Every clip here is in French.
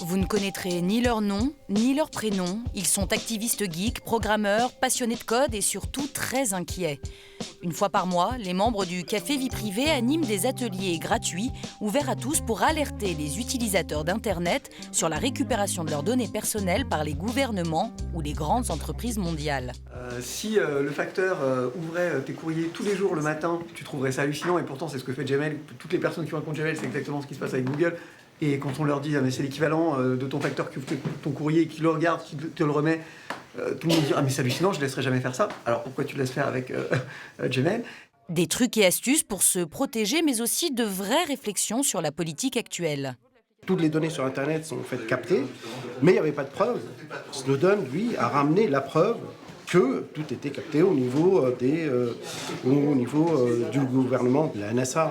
Vous ne connaîtrez ni leur nom, ni leur prénom. Ils sont activistes geeks, programmeurs, passionnés de code et surtout très inquiets. Une fois par mois, les membres du Café Vie Privée animent des ateliers gratuits ouverts à tous pour alerter les utilisateurs d'Internet sur la récupération de leurs données personnelles par les gouvernements ou les grandes entreprises mondiales. Si le facteur ouvrait tes courriers tous les jours le matin, tu trouverais ça hallucinant, et pourtant c'est ce que fait Gmail. Toutes les personnes qui ont un compte Gmail, c'est exactement ce qui se passe avec Google. Et quand on leur dit mais c'est l'équivalent de ton facteur qui ouvre ton courrier, qui le regarde, qui te le remet, tout le monde dit ah mais c'est hallucinant, je ne laisserai jamais faire ça. Alors pourquoi tu le laisses faire avec Gmail? Des trucs et astuces pour se protéger, mais aussi de vraies réflexions sur la politique actuelle. Toutes les données sur Internet sont faites capter, mais il n'y avait pas de preuve. Snowden, lui, a ramené la preuve que tout était capté au niveau, du gouvernement, de la NSA.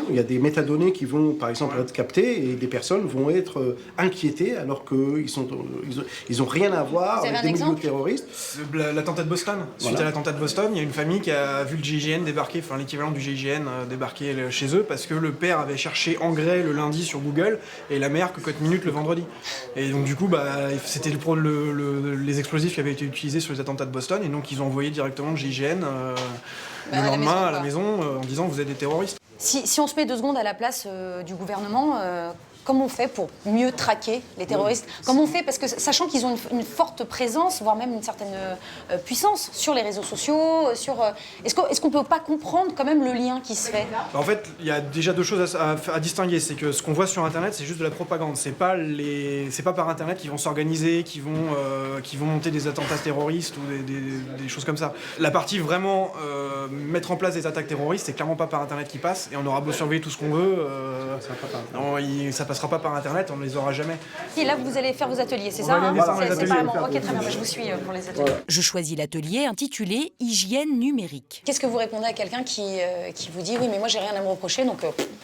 Il y a des métadonnées qui vont, par exemple, être captées et des personnes vont être inquiétées alors qu'ils ont rien à voir avec des milieux terroristes. L'attentat de Boston. Suite Voilà. à l'attentat de Boston, il y a une famille qui a vu le GIGN débarquer, enfin l'équivalent du GIGN débarquer chez eux parce que le père avait cherché engrais le lundi sur Google et la mère cocotte minute le vendredi. Et donc du coup, c'était les explosifs qui avaient été utilisés sur les attentats de Boston et donc ils ont envoyé directement le GIGN le lendemain à la maison en disant vous êtes des terroristes. Si on se met 2 secondes à la place du gouvernement, comment on fait pour mieux traquer les terroristes? Comment on fait? Parce que sachant qu'ils ont une forte présence, voire même une certaine puissance sur les réseaux sociaux, est-ce qu'on peut pas comprendre quand même le lien qui se fait? En fait, il y a déjà 2 choses à distinguer. C'est que ce qu'on voit sur Internet, c'est juste de la propagande. C'est pas par Internet qu'ils vont s'organiser, qui vont monter des attentats terroristes ou des choses comme ça. La partie vraiment mettre en place des attaques terroristes, c'est clairement pas par Internet qui passe. Et on aura beau surveiller tout ce qu'on veut, ça passera pas par Internet, on ne les aura jamais. Et là, vous allez faire vos ateliers, c'est On ça va aller faire les ateliers. Ok, très bien, je vous suis pour les ateliers. Je choisis l'atelier intitulé « Hygiène numérique ». Qu'est-ce que vous répondez à quelqu'un qui vous dit « Oui, mais moi, j'ai rien à me reprocher, donc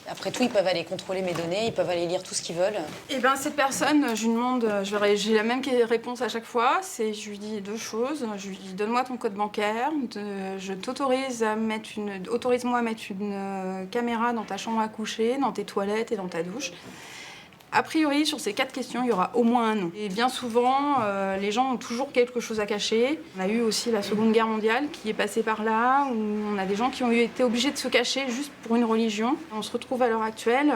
après tout, ils peuvent aller contrôler mes données, ils peuvent aller lire tout ce qu'ils veulent. » Eh bien, cette personne, je lui demande, j'ai la même réponse à chaque fois, je lui dis 2 choses. Je lui dis « Donne-moi ton code bancaire, autorise-moi à mettre une caméra dans ta chambre à coucher, dans tes toilettes et dans ta douche. » A priori, sur ces 4 questions, il y aura au moins un non. Et bien souvent, les gens ont toujours quelque chose à cacher. On a eu aussi la Seconde Guerre mondiale qui est passée par là, où on a des gens qui ont été obligés de se cacher juste pour une religion. On se retrouve à l'heure actuelle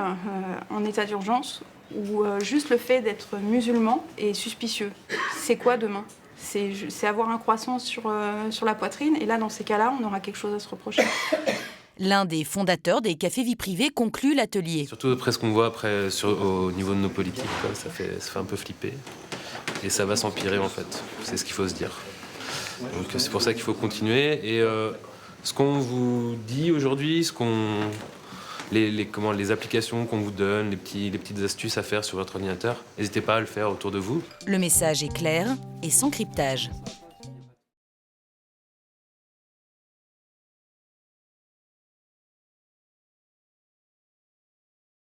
en état d'urgence, où juste le fait d'être musulman est suspicieux. C'est quoi demain ? C'est avoir un croissant sur la poitrine, et là, dans ces cas-là, on aura quelque chose à se reprocher. L'un des fondateurs des cafés vie privée conclut l'atelier. Surtout après ce qu'on voit après au niveau de nos politiques, quoi, ça fait un peu flipper. Et ça va s'empirer en fait, c'est ce qu'il faut se dire. Donc c'est pour ça qu'il faut continuer. Et ce qu'on vous dit aujourd'hui, les applications qu'on vous donne, les petites astuces à faire sur votre ordinateur, n'hésitez pas à le faire autour de vous. Le message est clair et sans cryptage.